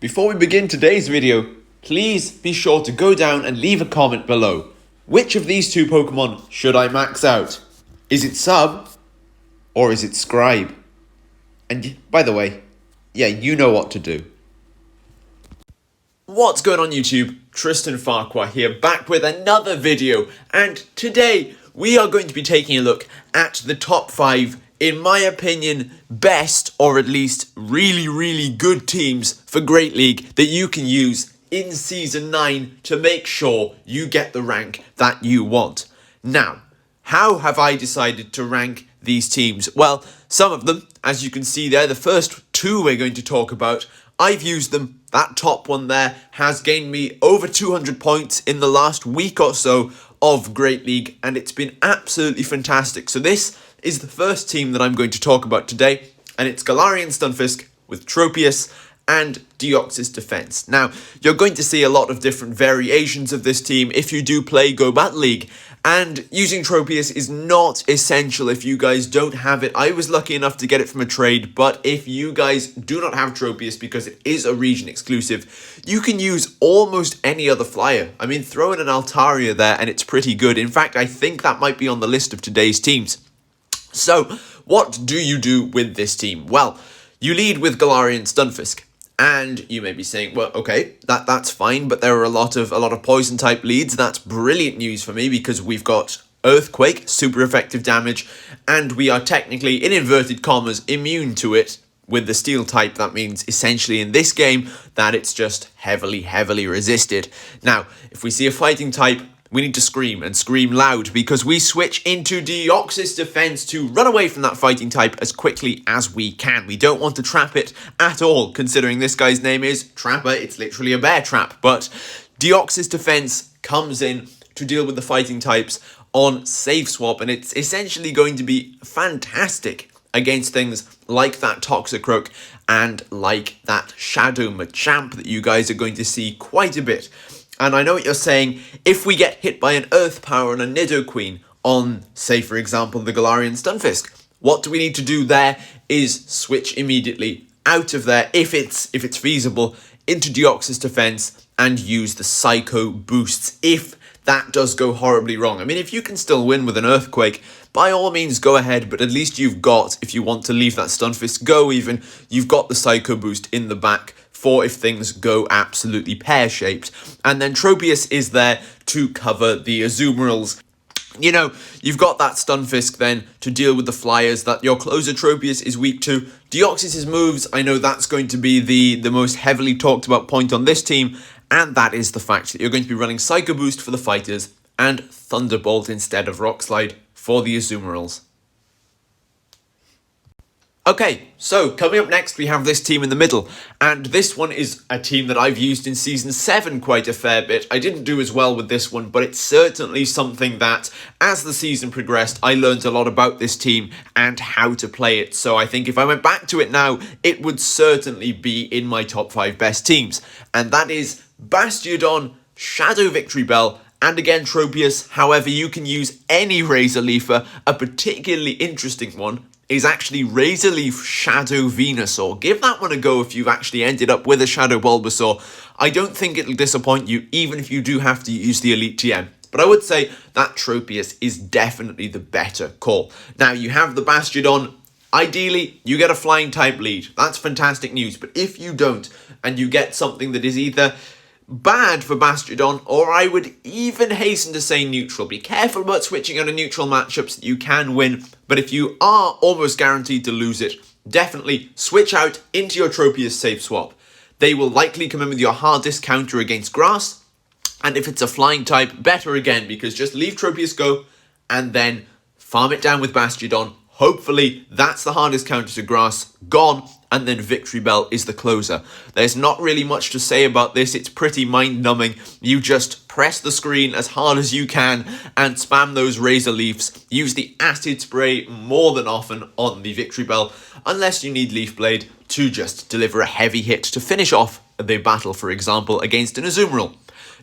Before we begin today's video, please be sure to go down and leave a comment below. Which of these two Pokemon should I max out? Is it Sub or is it Scribe? And by the way, yeah, you know what to do. What's going on YouTube? Tristan Farquhar here, back with another video, and today we are going to be taking a look at the top 5, in my opinion, best or at least really good teams for Great League that you can use in Season 9 to make sure you get the rank that you want. Now, how have I decided to rank these teams? Well, some of them, as you can see there, the first two we're going to talk about, I've used them. That top one there has gained me over 200 points in the last week or so of Great League, and it's been absolutely fantastic. So this is the first team that I'm going to talk about today, and it's Galarian Stunfisk with Tropius and Deoxys Defense. Now, you're going to see a lot of different variations of this team if you do play Go Battle League, and using Tropius is not essential if you guys don't have it. I was lucky enough to get it from a trade, but if you guys do not have Tropius because it is a region exclusive, you can use almost any other flyer. I mean, throw in an Altaria there and it's pretty good. In fact, I think that might be on the list of today's teams. So, what do you do with this team? Well, you lead with Galarian Stunfisk. And you may be saying, well, okay, that's fine, but there are a lot of poison type leads. That's brilliant news for me because we've got Earthquake, super effective damage, and we are technically, in inverted commas, immune to it. With the steel type, that means essentially in this game that it's just heavily resisted. Now, if we see a fighting type, we need to scream and scream loud because we switch into Deoxys Defense to run away from that fighting type as quickly as we can. We don't want to trap it at all, considering this guy's name is Trapper. It's literally a bear trap. But Deoxys Defense comes in to deal with the fighting types on save swap, and it's essentially going to be fantastic against things like that Toxicroak and like that Shadow Machamp that you guys are going to see quite a bit. And I know what you're saying, if we get hit by an Earth Power and a Nidoqueen on, say for example, the Galarian Stunfisk, what do we need to do there is switch immediately out of there, if it's feasible, into Deoxys Defense and use the Psycho boosts if that does go horribly wrong. I mean, if you can still win with an Earthquake, by all means go ahead, but at least you've got, if you want to leave that Stunfisk go even, you've got the Psycho boost in the back for if things go absolutely pear-shaped. And then Tropius is there to cover the Azumarill. You know, you've got that Stunfisk then to deal with the flyers that your closer Tropius is weak to. Deoxys' moves, I know that's going to be the most heavily talked about point on this team, and that is the fact that you're going to be running Psycho Boost for the fighters and Thunderbolt instead of Rock Slide for the Azumarill. Okay, so coming up next we have this team in the middle, and this one is a team that I've used in Season 7 quite a fair bit. I didn't do as well with this one, but it's certainly something that, as the season progressed, I learned a lot about this team and how to play it. So I think if I went back to it now, it would certainly be in my top 5 best teams. And that is Bastiodon, Shadow Victory Bell, and again Tropius. However, you can use any Razor Leafer. A particularly interesting one is actually Razor Leaf Shadow Venusaur. Give that one a go if you've actually ended up with a Shadow Bulbasaur. I don't think it'll disappoint you, even if you do have to use the Elite TM. But I would say that Tropius is definitely the better call. Now, you have the Bastiodon. Ideally, you get a Flying type lead. That's fantastic news. But if you don't, and you get something that is either bad for Bastiodon, or I would even hasten to say neutral. Be careful about switching out of neutral matchups that you can win, but if you are almost guaranteed to lose it, definitely switch out into your Tropius safe swap. They will likely come in with your hardest counter against grass, and if it's a flying type, better again, because just leave Tropius go, and then farm it down with Bastiodon. Hopefully, that's the hardest counter to grass gone, and then Victory Bell is the closer. There's not really much to say about this. It's pretty mind-numbing. You just press the screen as hard as you can and spam those Razor Leafs. Use the Acid Spray more than often on the Victory Bell, unless you need Leaf Blade to just deliver a heavy hit to finish off the battle, for example, against an Azumarill.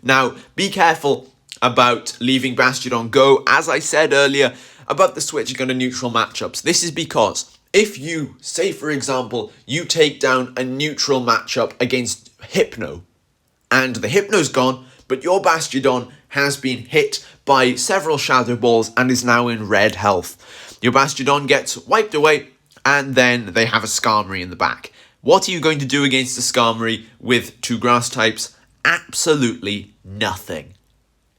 Now, be careful about leaving Bastiodon go, as I said earlier, about the switching on the neutral matchups. This is because if you, say for example, you take down a neutral matchup against Hypno, and the Hypno's gone, but your Bastiodon has been hit by several Shadow Balls and is now in red health. Your Bastiodon gets wiped away, and then they have a Skarmory in the back. What are you going to do against a Skarmory with two grass types? Absolutely nothing.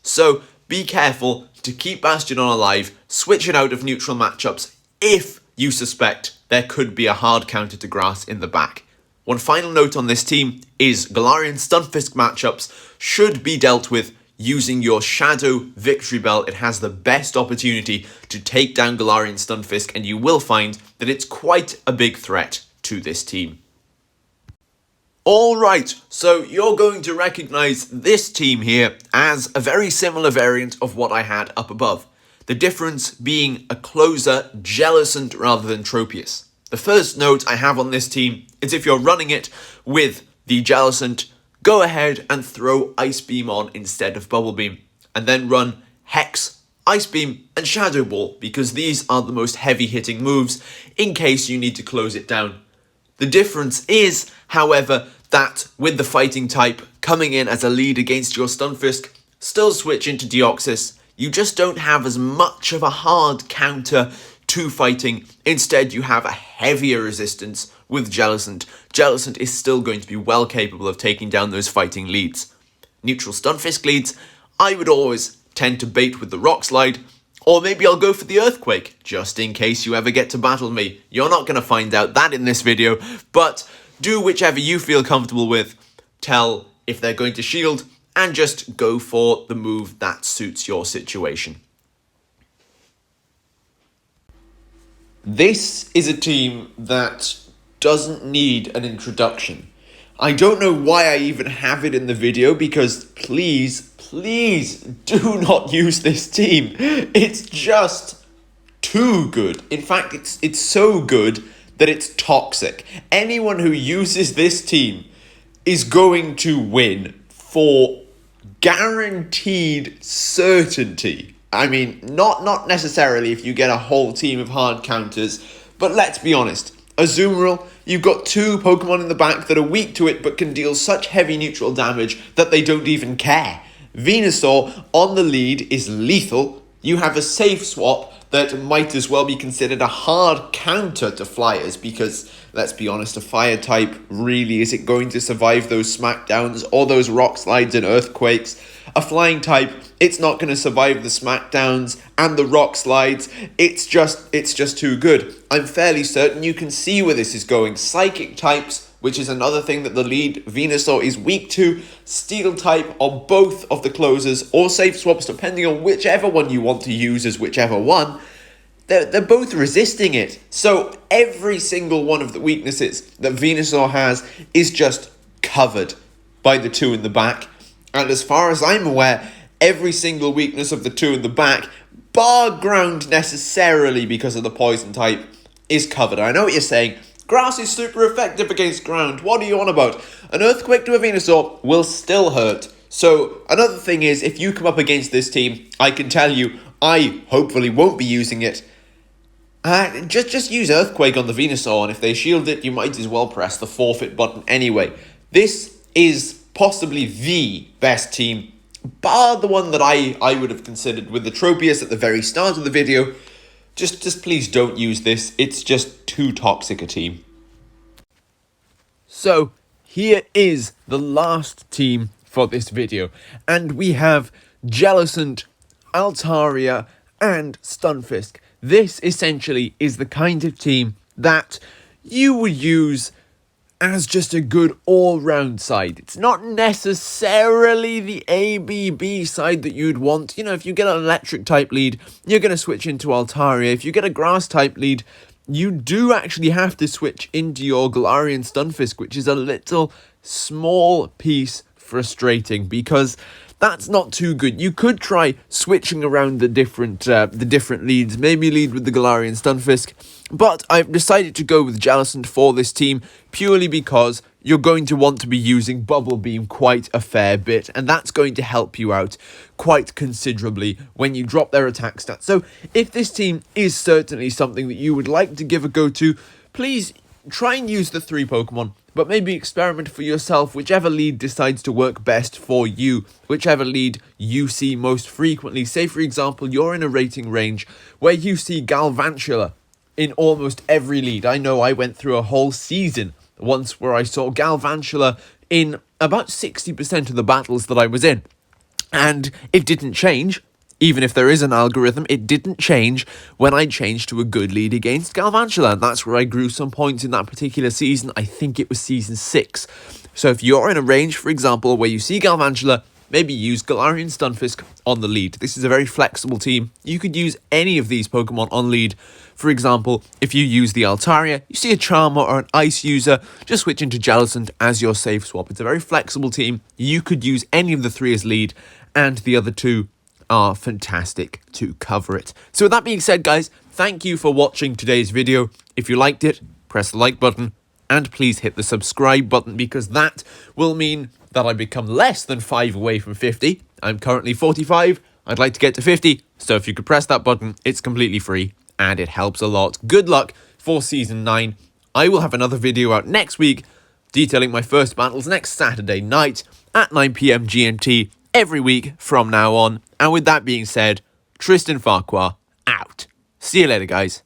So be careful to keep Bastiodon alive, switch it out of neutral matchups if you suspect there could be a hard counter to grass in the back. One final note on this team is Galarian Stunfisk matchups should be dealt with using your Shadow Victory Bell. It has the best opportunity to take down Galarian Stunfisk, and you will find that it's quite a big threat to this team. Alright, so you're going to recognise this team here as a very similar variant of what I had up above. The difference being a closer, Jellicent rather than Tropius. The first note I have on this team is if you're running it with the Jellicent, go ahead and throw Ice Beam on instead of Bubble Beam, and then run Hex, Ice Beam and Shadow Ball, because these are the most heavy hitting moves in case you need to close it down. The difference is, however, that with the fighting type coming in as a lead against your Stunfisk, still switch into Deoxys, you just don't have as much of a hard counter to fighting. Instead, you have a heavier resistance with Jellicent. Jellicent is still going to be well capable of taking down those fighting leads. Neutral Stunfisk leads, I would always tend to bait with the Rock Slide, or maybe I'll go for the Earthquake, just in case you ever get to battle me. You're not going to find out that in this video, but do whichever you feel comfortable with. Tell if they're going to shield, and just go for the move that suits your situation. This is a team that doesn't need an introduction. I don't know why I even have it in the video, because please do not use this team. It's just too good. In fact, it's so good that it's toxic. Anyone who uses this team is going to win for guaranteed certainty. I mean, not necessarily if you get a whole team of hard counters, but let's be honest. Azumarill, you've got two Pokemon in the back that are weak to it but can deal such heavy neutral damage that they don't even care. Venusaur on the lead is lethal. You have a safe swap that might as well be considered a hard counter to Flyers, because, let's be honest, a Fire type, really, is it going to survive those Smackdowns or those Rock Slides and Earthquakes? A Flying type, it's not going to survive the Smackdowns and the Rock Slides. It's just too good. I'm fairly certain you can see where this is going. Psychic types, which is another thing that the lead Venusaur is weak to. Steel type on both of the closers, or safe swaps, depending on whichever one you want to use as whichever one. They're both resisting it. So every single one of the weaknesses that Venusaur has is just covered by the two in the back. And as far as I'm aware, every single weakness of the two in the back, bar ground necessarily because of the poison type, is covered. I know what you're saying. Grass is super effective against ground. What are you on about? An Earthquake to a Venusaur will still hurt. So another thing is, if you come up against this team, I can tell you, I hopefully won't be using it. Just use Earthquake on the Venusaur, and if they shield it, you might as well press the forfeit button anyway. This is possibly the best team, bar the one that I would have considered with the Tropius at the very start of the video. Just please don't use this. It's just too toxic a team. So here is the last team for this video, and we have Jellicent, Altaria and Stunfisk. This essentially is the kind of team that you would use as just a good all-round side. It's not necessarily the ABB side that you'd want. You know, if you get an electric type lead, you're going to switch into Altaria. If you get a grass type lead, you do actually have to switch into your Galarian Stunfisk, which is a little small piece frustrating, because that's not too good. You could try switching around the different leads, maybe lead with the Galarian Stunfisk, but I've decided to go with Jellicent for this team purely because you're going to want to be using Bubble Beam quite a fair bit, and that's going to help you out quite considerably when you drop their attack stats. So if this team is certainly something that you would like to give a go to, please try and use the 3 Pokemon, but maybe experiment for yourself whichever lead decides to work best for you, whichever lead you see most frequently. Say, for example, you're in a rating range where you see Galvantula in almost every lead. I know I went through a whole season once where I saw Galvantula in about 60% of the battles that I was in. And it didn't change. Even if there is an algorithm, it didn't change when I changed to a good lead against Galvantula. And that's where I grew some points in that particular season. I think it was season 6. So if you're in a range, for example, where you see Galvantula, maybe use Galarian Stunfisk on the lead. This is a very flexible team. You could use any of these Pokemon on lead. For example, if you use the Altaria, you see a Charmer or an Ice user, just switch into Jellicent as your safe swap. It's a very flexible team. You could use any of the 3 as lead, and the other 2 are fantastic to cover it. So with that being said, guys, thank you for watching today's video. If you liked it, press the like button, and please hit the subscribe button, because that will mean that I become less than 5 away from 50. I'm currently 45. I'd like to get to 50. So if you could press that button, it's completely free and it helps a lot. Good luck for Season 9. I will have another video out next week detailing my first battles next Saturday night at 9 PM GMT every week from now on. And with that being said, Tristan Farquhar out. See you later, guys.